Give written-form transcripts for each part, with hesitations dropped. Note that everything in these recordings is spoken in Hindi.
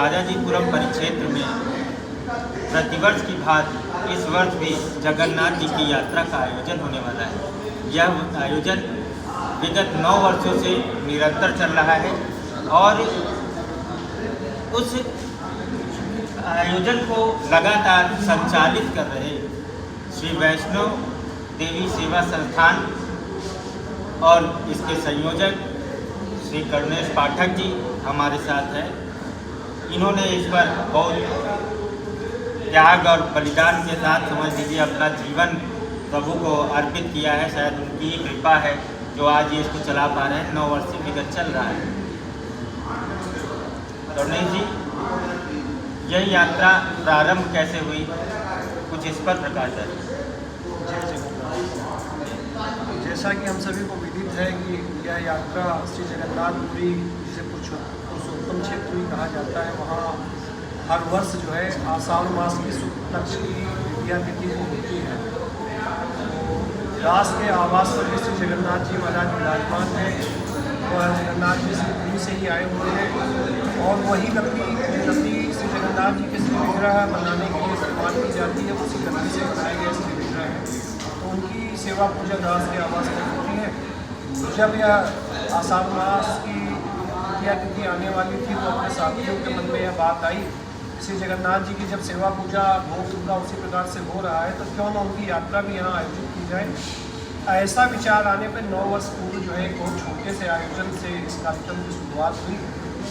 राजाजीपुरम परिक्षेत्र में प्रतिवर्ष की भांति इस वर्ष भी जगन्नाथ जी की यात्रा का आयोजन होने वाला है। यह आयोजन विगत 9 वर्षों से निरंतर चल रहा है और उस आयोजन को लगातार संचालित कर रहे श्री वैष्णव देवी सेवा संस्थान और इसके संयोजक श्री कर्णेश पाठक जी हमारे साथ हैं। इन्होंने इस पर बहुत त्याग और बलिदान के साथ समझ लीजिए अपना जीवन प्रभु को अर्पित किया है। शायद उनकी ही कृपा है जो आज ये इसको चला पा रहे हैं। 9 वर्ष से विगत चल रहा है। कर्णेश जी, यह यात्रा प्रारंभ कैसे हुई, कुछ इस पर प्रकाश डालें। जैसा कि हम सभी को विदित है कि यह यात्रा श्री जगन्नाथपुरी, जिसे पुरुषोत्तम क्षेत्र भी कहा जाता है, वहाँ हर वर्ष जो है आषाढ़ मास की शुक्ल पक्ष की द्वितीया तिथि को होती है। तो दास के आवास पर श्री जगन्नाथ जी महाराज विराजमान हैं और जगन्नाथ जी श्री पुरी से ही आए हुए हैं और वही गति श्री जगन्नाथ जी के श्री विग्रह बनाने के लिए इस्तेमाल की जाती है। उसी गति से बनाए गए श्री विग्रह हैं, तो उनकी सेवा पूजा दास के आवास पर होती है। जब यह आषाढ़ मास की द्वितीया तिथि आने वाली थी तो अपने साथियों के मन में यह बात आई, श्री जगन्नाथ जी की जब सेवा पूजा भोग उनका उसी प्रकार से हो रहा है तो क्यों न उनकी यात्रा भी यहाँ आयोजित की जाए। ऐसा विचार आने पर 9 वर्ष पूर्व जो है एक बहुत छोटे से आयोजन से इस कार्यक्रम की शुरुआत हुई,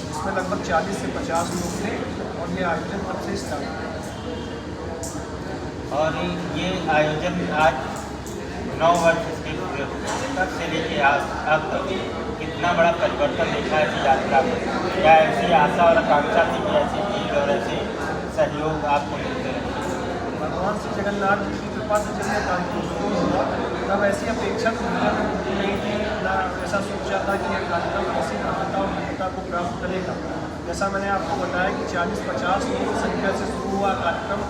जिसमें लगभग 40 से 50 लोग थे और ये आयोजन तब से स्टार्ट हुआ। और ये आयोजन आज 9 वर्ष के पूरे तब से लेके अब तक कितना बड़ा परिवर्तन देखा है इस यात्रा में। क्या ऐसी आशा और आकांक्षा थी कि ऐसी भीड़ और ऐसे सहयोग आपको मिलते रहे? भगवान श्री जगन्नाथ जी की कृपा से जब यह कार्यक्रम शुरू हुआ तब ऐसी अपेक्षा तो नहीं थी, ना ऐसा सोचा था कि यह कार्यक्रम ऐसी मान्यता और मान्यता को प्राप्त करेगा। जैसा मैंने आपको बताया कि 40-50 लोगों की संख्या से शुरू हुआ कार्यक्रम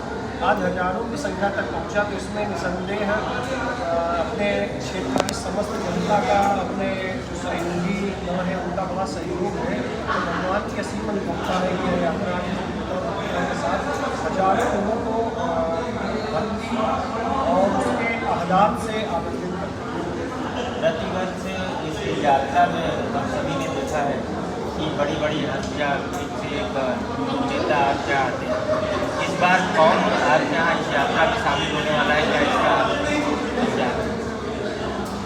आज हजारों की संख्या तक पहुंचा, तो इसमें निसंदेह अपने क्षेत्र की समस्त जनता का, अपने जो सहयोगी लोग हैं उनका बड़ा सहयोग है। तो भगवान की असीम अनुकंपा है कि यह यात्रा के साथ हजारों लोगों को भक्ति और उसके आह्लाद से आनंदित करती है। प्रतिवर्ष इस यात्रा में हम सभी ने देखा है कि बड़ी बड़ी हत्या से नेता आज्ञा आते हैं। इस बार कौन आज्ञा इस यात्रा में शामिल होने वाला है, क्या इसका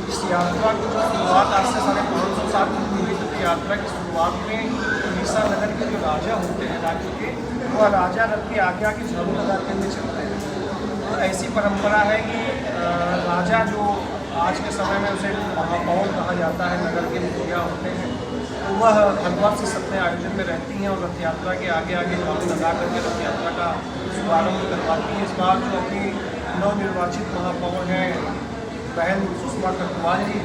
इस यात्रा की जो शुरुआत आज से 550 साल पूर्व हुई थी। यात्रा की शुरुआत में उड़ीसा नगर के जो राजा होते हैं राज्य के, वह राजा रथ की आज्ञा की झाड़ू लगाते हुए चलते हैं। तो ऐसी परंपरा है कि राजा जो आज के समय में उसे महापौर कहा जाता है, नगर के मुखिया होते हैं, तो वह हर वर्ष इस अपने आयोजन में रहती हैं और रथ यात्रा के आगे आगे झाड़ू लगा करके रथ यात्रा का शुभारंभ करवाती हैं। इस बार जो अपनी नवनिर्वाचित महापौर हैं बहन सुषमा कटवाल जी,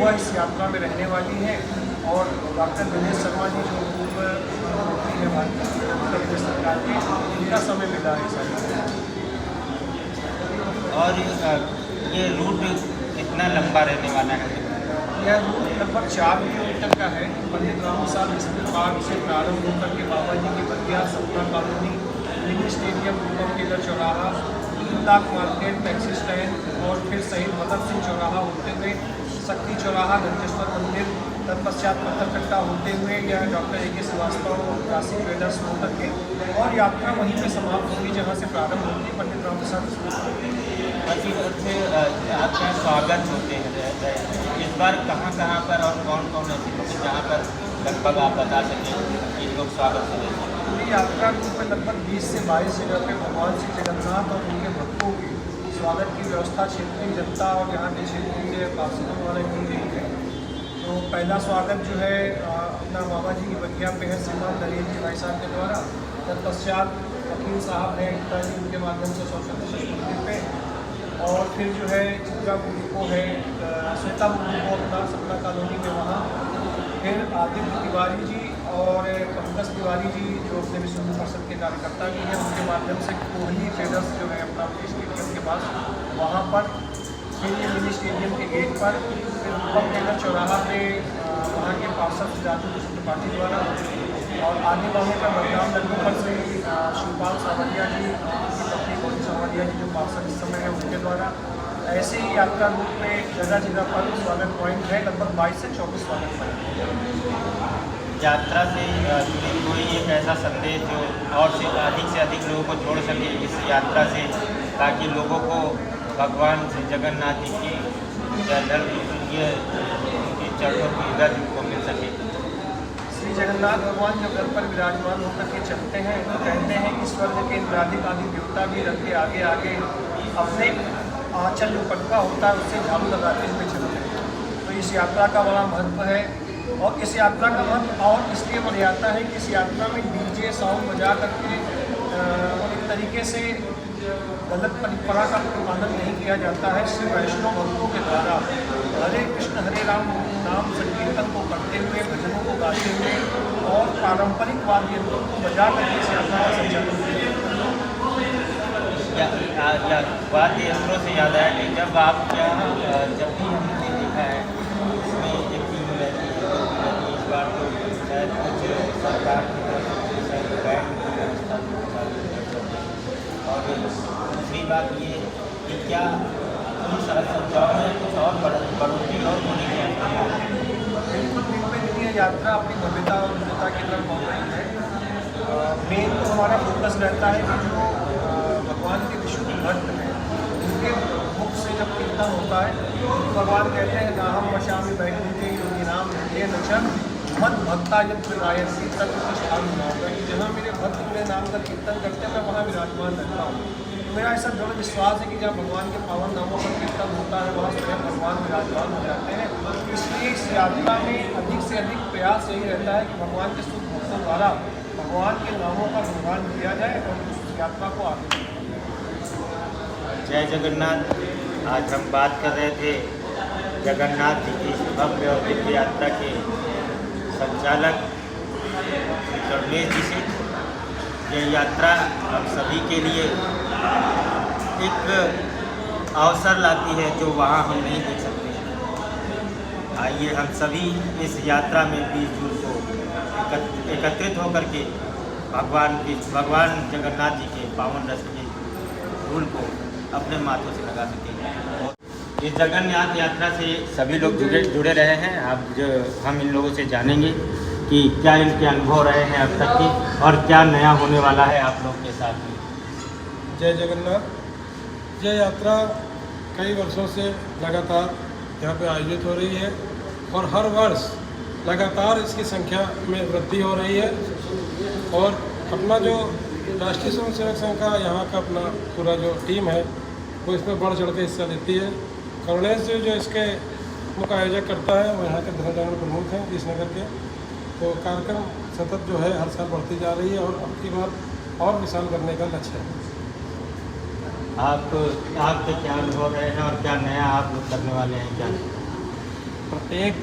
वह इस यात्रा में रहने वाली हैं और डॉक्टर दिनेश शर्मा जी जो पूर्व मंत्री हैं भारतीय उत्तर प्रदेश सरकार के, उनका समय मिला है सारी। और ये रूट कितना लंबा रहने वाला है? यह रूट लगभग 4 किलोमीटर का है। पंडित राम प्रसाद बिस्मिल पार्क से प्रारंभ होकर के बाबा जी की बगिया, सपना कॉलोनी, मिनी स्टेडियम, रूपम केलर चौराहा, 3 लाख मार्केट, टैक्सी स्टैंड और फिर शहीद भगत सिंह चौराहा होते हुए शक्ति चौराहा, घंटेश्वर मंदिर, तत्पश्चात पत्थरकट्टा होते हुए यह डॉक्टर ए के श्रीवास्तव राशि ट्रेडर्स होकर के और यात्रा वहीं पर समाप्त होगी जहाँ से प्रारंभ होगी पंडित राम प्रसाद। से आपका स्वागत होते हैं इस बार कहाँ पर और कौन कौन ऐसे लोग जहाँ पर लगभग आप बता सकें इन लोग स्वागत करेंगे? पूरी यात्रा रूट में लगभग 20 से 22 जगह पे भगवान श्री जगन्नाथ और उनके भक्तों की स्वागत की व्यवस्था क्षेत्रीय जनता और यहाँ के क्षेत्रीय पार्षदों द्वारा की गई है। तो पहला स्वागत जो है अपना बाबा जी की बगिया पे है श्रीमान नरेंद्र जी भाई साहब के द्वारा। तत्पश्चात वकील साहब हैं गीता जी, उनके माध्यम से सौशल मंदिर पे, और फिर जो है चित्रा मुर्मू को है श्वेता मुर्मू को अपना सपना कॉलोनी में वहाँ, फिर आदित्य तिवारी जी और पंकज तिवारी जी जो अपने विश्व हिंदू परिषद के कार्यकर्ता भी हैं, उनके माध्यम से कोहली ट्रेडर्स जो है अपना स्टेडियम के पास वहाँ पर, फिर ये मिनी स्टेडियम के गेट पर, फिर रूपम केलर चौराहा पे वहाँ के पार्षद राजू कृष्ण त्रिपाठी द्वारा, और आगे बढ़ने पर बदनाम लगने पर से शिवपाल सावरिया जी की पत्नी गोली सावरिया जी जो पार्षद इस समय है उनके द्वारा ऐसे ही यात्रा रूट में जगह जगह पर स्वागत पॉइंट है, लगभग 22 से 24 स्वागत पॉइंट। यात्रा से जुड़ी कोई एक ऐसा संदेश जो और से अधिक लोगों को जोड़ सके इस यात्रा से, ताकि लोगों को भगवान श्री जगन्नाथ जी की उनके चरणों की रज को मिल सके। श्री जगन्नाथ भगवान जब घर पर विराजमान होकर के चलते हैं तो कहते हैं कि स्वर्ग के इंद्रादिक आदि देवता भी रथ के आगे आगे अपने आंचल जो पटका होता है उससे झाड़ू लगाते हुए चलते हैं। तो इस यात्रा का बड़ा महत्व है और इस यात्रा का महत्व और इसलिए बढ़ जाता है कि इस यात्रा में डीजे साउंड बजा करके एक तरीके से गलत परंपरा का पालन नहीं किया जाता है। श्री वैष्णव भक्तों के द्वारा हरे कृष्ण हरे राम नाम संकीर्तन को करते हुए, भजनों को गाते हुए और पारंपरिक वाद्य यंत्रों को बजा करके इस यात्रा का संचालन किया। वाद्य यंत्रों से याद आया कि जब भी हमने देखा है उसमें एक टीम रहती है, इस बार तो शायद कुछ सरकार की तरफ से शायद बैंड की व्यवस्था और दूसरी बात ये कि क्या उन संचाओं में कुछ और बढ़ोतरी और होने की आशंका है? बिल्कुल दिन पे दिन ये यात्रा अपनी भव्यता और दिव्यता की तरफ बढ़ रही है। मेन तो हमारा फोकस रहता है कि जो भगवान के विशुद्ध भक्त हैं उनके मुख से जब कीर्तन होता है तो भगवान कहते हैं नाहम वशामि वैकुंठे योगी नाम हृदय नचन मद भक्ता यंत्र गायत्री तत्व स्थान बनाऊंगा कि जहाँ मेरे भक्त मेरे नाम का कीर्तन करते हैं मैं वहाँ विराजमान रहता हूँ। तो मेरा ऐसा दृढ़ विश्वास है कि जहाँ भगवान के पावन नामों का कीर्तन होता है वहाँ स्वयं भगवान विराजमान हो जाते हैं। इसलिए इस यात्रा में अधिक से अधिक प्रयास यही रहता है कि भगवान के शुद्ध भक्तों द्वारा भगवान के नामों का गुणगान किया जाए और उस यात्रा को आगे बढ़ाया। जय जगन्नाथ। आज हम बात कर रहे थे जगन्नाथ जी की भव्य और दिव्य यात्रा के संचालक गणेश जी से। यह यात्रा हम सभी के लिए एक अवसर लाती है जो वहाँ हम नहीं देख सकते। आइए हम सभी इस यात्रा में 20 जून को एकत्रित होकर के भगवान जगन्नाथ जी के पावन रस की धूल को अपने माथों से लगा सकें। इस जगन्नाथ यात्रा से सभी लोग जुड़े रहे हैं। अब हम इन लोगों से जानेंगे कि क्या इनके अनुभव रहे हैं अब तक के और क्या नया होने वाला है आप लोग के साथ में। जय जगन्नाथ। यह यात्रा कई वर्षों से लगातार यहाँ पे आयोजित हो रही है और हर वर्ष लगातार इसकी संख्या में वृद्धि हो रही है और अपना जो राष्ट्रीय स्वयं सेवक संघ का यहाँ का अपना पूरा जो टीम है वो इसमें बढ़ चढ़ के हिस्सा लेती है। करुणेश जी जो इसके मुख्य आयोजक करता है वो यहाँ के धर्मजन प्रमुख हैं विजयनगर के। तो कार्यक्रम सतत जो है हर साल बढ़ती जा रही है और अब की बार और विशाल करने का लक्ष्य है। आपके क्या अनुभव रहे हैं और क्या नया आप लोग करने वाले हैं? क्या प्रत्येक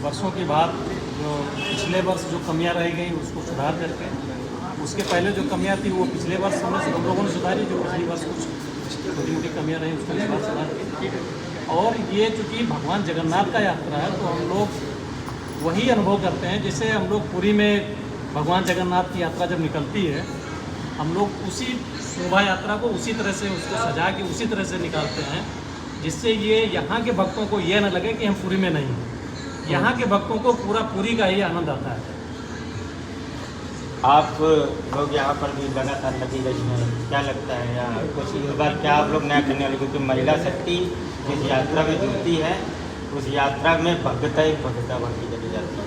वर्षों के बाद जो पिछले वर्ष जो कमियां रह गई उसको सुधार करके, उसके पहले जो कमियां थी वो पिछले वर्ष हम लोगों ने सुधारी, जो पिछली वर्ष कुछ छोटी मोटी कमियां रही उसको इस बार सुधार की। और ये चूँकि भगवान जगन्नाथ का यात्रा है तो हम लोग वही अनुभव करते हैं जैसे हम लोग पुरी में भगवान जगन्नाथ की यात्रा जब निकलती है हम लोग उसी शोभा यात्रा को उसी तरह से उसको सजा के उसी तरह से निकालते हैं, जिससे ये यहाँ के भक्तों को ये न लगे कि हम पुरी में नहीं हैं। यहाँ के भक्तों को पूरा पुरी का ही आनंद आता है। आप लोग यहाँ पर भी लगातार लगी रही हैं, क्या लगता है या कुछ इस बार क्या आप लोग नया करने वाले? क्योंकि महिला शक्ति जिस यात्रा में जुड़ती है उस यात्रा में भव्यता ही भव्यता बढ़ती चली जाती है।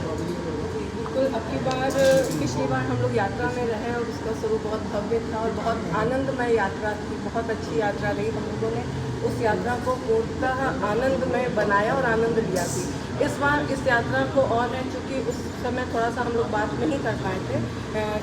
बिल्कुल, अब की बार पिछली बार हम लोग यात्रा में रहे और उसका स्वरूप बहुत भव्य था और बहुत आनंदमय यात्रा थी, बहुत अच्छी यात्रा रही। हम लोगों ने उस यात्रा को पूर्णतः आनंदमय बनाया और आनंद लिया थी। इस बार इस यात्रा को और है, चूँकि उस समय थोड़ा सा हम लोग बात नहीं कर पाए थे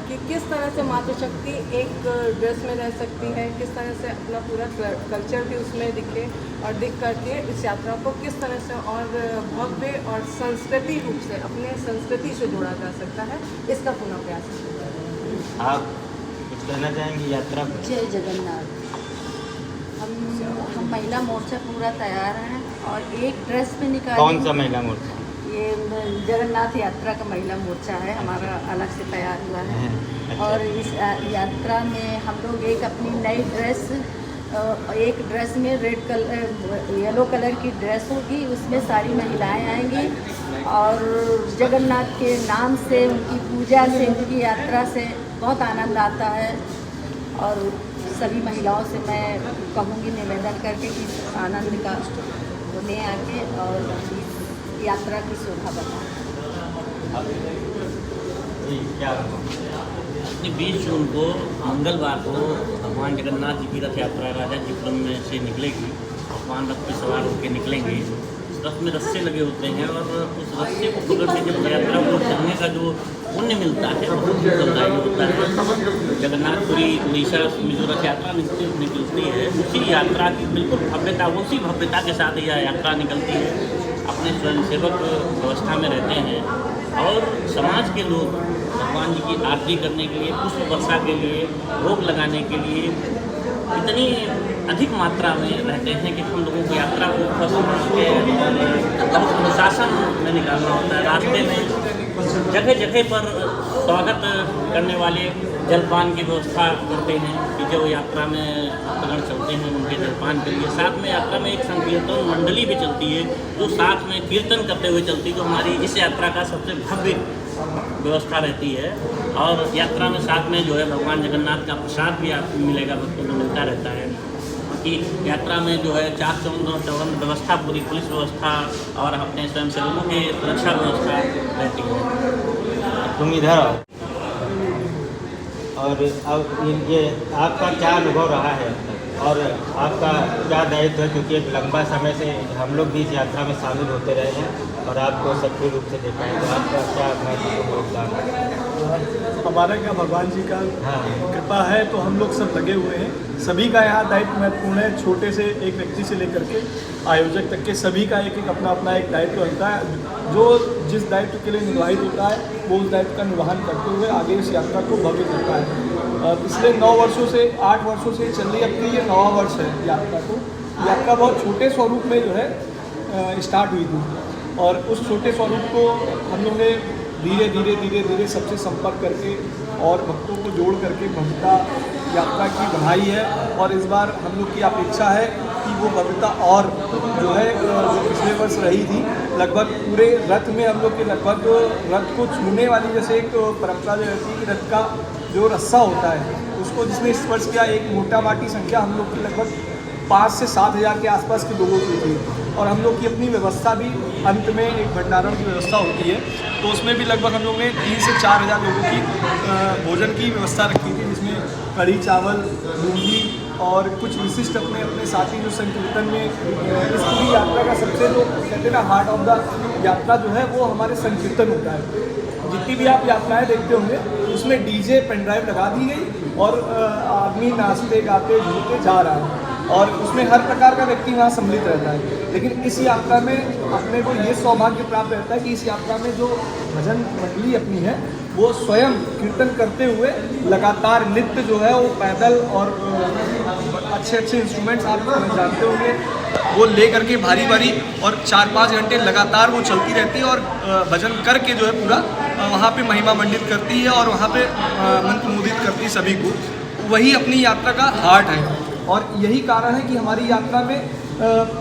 कि किस तरह से मातृशक्ति एक ड्रेस में रह सकती है, किस तरह से अपना पूरा कल्चर भी उसमें दिखे और दिख करके इस यात्रा को किस तरह से और भव्य और संस्कृति रूप से अपने संस्कृति से जोड़ा जा सकता है, इसका पुनः प्रयास है। आप कुछ कहना चाहेंगी यात्रा पर? जय जगन्नाथ। हम महिला मोर्चा पूरा तैयार हैं और एक ड्रेस में निकाल। कौन सा महिला मोर्चा? ये जगन्नाथ यात्रा का महिला मोर्चा है, हमारा अलग से तैयार हुआ है। और इस यात्रा में हम लोग एक अपनी नई ड्रेस, एक ड्रेस में रेड कलर येलो कलर की ड्रेस होगी, उसमें सारी महिलाएं आएंगी और जगन्नाथ के नाम से, उनकी पूजा से, उनकी यात्रा से बहुत आनंद आता है। और सभी महिलाओं से मैं कहूँगी, निवेदन करके कि आनंद का उन्हें आके और इस यात्रा की शोभा बढ़ाएं। जी क्या 20 जून को मंगलवार को भगवान जगन्नाथ जी की रथ यात्रा राजाजीपुरम में से निकलेगी। भगवान रथ पर सवार होकर निकलेंगे। रथ में रस्से लगे होते हैं और उस रस्से को पकड़ के जब यात्रा को चलने का जो पुण्य मिलता है बहुत फलदायी होता है। जगन्नाथपुरी उड़ीसा में जो रथ यात्रा निकलती है, उसी यात्रा की बिल्कुल भव्यता, उसी भव्यता के साथ यह यात्रा निकलती है। अपने स्वयंसेवक व्यवस्था में रहते हैं और समाज के लोग भगवान जी की आरती करने के लिए, पुष्प वर्षा के लिए, भोग लगाने के लिए इतनी अधिक मात्रा में रहते हैं कि हम लोगों की यात्रा को फंस के बहुत अनुशासन में निकालना होता है। रास्ते में जगह जगह पर स्वागत करने वाले जलपान की व्यवस्था करते हैं कि जो यात्रा में भक्तगण चलते हैं उनके जलपान के लिए। साथ में यात्रा में एक संकीर्तन मंडली भी चलती है जो साथ में कीर्तन करते हुए चलती है, जो हमारी इस यात्रा का सबसे भव्य व्यवस्था रहती है। और यात्रा में साथ में जो है भगवान जगन्नाथ का प्रसाद भी आपको मिलेगा, भक्तों को मिलता रहता है। कि यात्रा में जो है चाक चौबंद व्यवस्था, पूरी पुलिस व्यवस्था और अपने स्वयंसेवकों की सुरक्षा व्यवस्था रहती है। तुम इधर आओ। और अब ये आपका क्या अनुभव रहा है और आपका क्या दायित्व है, क्योंकि एक लंबा समय से हम लोग भी इस यात्रा में शामिल होते रहे हैं और आपको सक्रिय रूप से देखा है, तो आपका क्या महत्वपूर्ण योगदान है? हमारा क्या, भगवान जी का कृपा है तो हम लोग सब लगे हुए हैं। सभी का यहाँ दायित्व महत्वपूर्ण है, छोटे से एक व्यक्ति से लेकर के आयोजक तक के सभी का एक एक अपना अपना एक दायित्व होता है। जो जिस दायित्व के लिए निर्वाहित होता है वो उस दायित्व का निर्वहन करते हुए आगे इस यात्रा को भव्य करता है। पिछले 9 वर्षों से 8 वर्षों से चल रही, अब ये 9वां वर्ष है यात्रा को। यात्रा बहुत छोटे स्वरूप में जो है स्टार्ट हुई थी और उस छोटे स्वरूप को हम लोग ने धीरे धीरे धीरे धीरे सबसे संपर्क करके और भक्तों को जोड़ करके भव्यता यात्रा की बढ़ाई है। और इस बार हम लोग की अपेक्षा है कि वो भव्यता और जो है जो पिछले वर्ष रही थी, लगभग पूरे रथ में हम लोग के लगभग रथ को छूने वाली जैसे एक परंपरा जो रहती है कि रथ का जो रस्सा होता है उसको जिसने स्पर्श किया, एक मोटा माटी संख्या हम लोग की लगभग 5 से 7 हज़ार के आसपास के लोगों की थी। और हम लोग की अपनी व्यवस्था भी अंत में एक भंडारण की व्यवस्था होती है, तो उसमें भी लगभग हम लोग ने 3 से 4 हज़ार लोगों की भोजन की व्यवस्था रखी थी, जिसमें कढ़ी चावल, बूंदी और कुछ विशिष्ट अपने अपने साथी जो संकीर्तन में इस पूरी यात्रा का सबसे जो कहते हैं ना हार्ट ऑफ द यात्रा जो है वो हमारे संकीर्तन होता है। जितनी भी आप यात्राएं देखते होंगे उसमें डीजे पेन ड्राइव लगा दी गई और आदमी नाचते गाते झूमते जा रहा है और उसमें हर प्रकार का व्यक्ति वहाँ सम्मिलित रहता है। लेकिन इस यात्रा में अपने को ये सौभाग्य प्राप्त रहता है कि इस यात्रा में जो भजन मंडली अपनी है वो स्वयं कीर्तन करते हुए लगातार नृत्य जो है वो पैदल और अच्छे अच्छे इंस्ट्रूमेंट्स आप जानते होंगे वो ले करके भारी भारी और 4-5 घंटे लगातार वो चलती रहती है और भजन करके जो है पूरा वहाँ पे महिमा मंडित करती है और वहाँ पे मंत्रमुग्ध करती है सभी को। वही अपनी यात्रा का हार्ट है और यही कारण है कि हमारी यात्रा में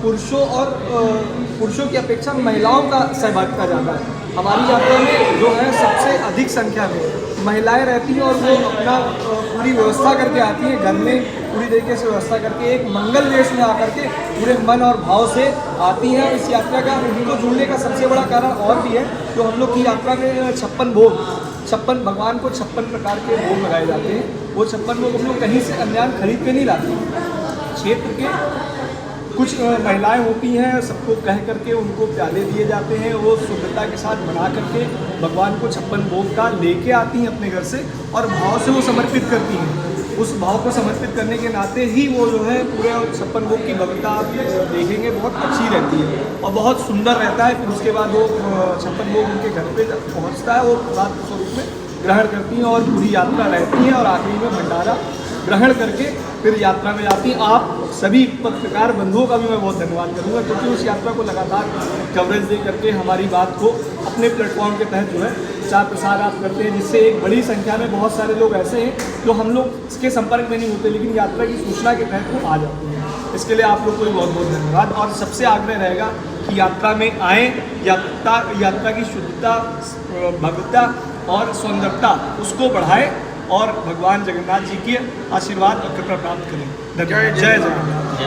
पुरुषों की अपेक्षा महिलाओं का सहभागिता ज़्यादा है। हमारी यात्रा में जो है सबसे अधिक संख्या में महिलाएं रहती हैं और वो अपना पूरी व्यवस्था करके आती हैं, घर में पूरी तरीके से व्यवस्था करके एक मंगल वेश में आकर के पूरे मन और भाव से आती हैं। इस यात्रा का उनको जुड़ने का सबसे बड़ा कारण और भी है, जो हम लोग की यात्रा में 56 भगवान को 56 प्रकार के भोग लगाए जाते हैं। वो 56 भोग हम लोग कहीं से अन्यान खरीद के नहीं लाते। क्षेत्र के कुछ महिलाएं होती हैं, सबको कह करके उनको प्याले दिए जाते हैं, वो शुद्धता के साथ बना करके भगवान को 56 भोग का लेके आती हैं अपने घर से और भाव से वो समर्पित करती हैं। उस भाव को समर्पित करने के नाते ही वो जो है पूरे 56 भोग की भव्यता आप देखेंगे बहुत अच्छी रहती है और बहुत सुंदर रहता है। फिर उसके बाद वो 56 भोग उनके घर पे पहुँचता है, वो प्रसाद के स्वरूप में ग्रहण करती हैं और पूरी यात्रा रहती है और आखिरी में भंडारा ग्रहण करके फिर यात्रा में जाती हैं। आप सभी पत्रकार बंधुओं का भी मैं बहुत धन्यवाद करूँगा, क्योंकि उस यात्रा को लगातार कवरेज दे करके हमारी बात को अपने प्लेटफॉर्म के तहत जो है प्रचार प्रसार आप करते हैं, जिससे एक बड़ी संख्या में बहुत सारे लोग ऐसे हैं जो हम लोग इसके संपर्क में नहीं होते, लेकिन यात्रा की सूचना के तहत वो आ जाते हैं। इसके लिए आप लोग को भी बहुत बहुत धन्यवाद। और सबसे आग्रह रहेगा कि यात्रा में आएँ, यात्रा की शुद्धता, भव्यता और सुंदरता उसको बढ़ाएं और भगवान जगन्नाथ जी के आशीर्वाद और कृपा प्राप्त करें। जय जगन्नाथ।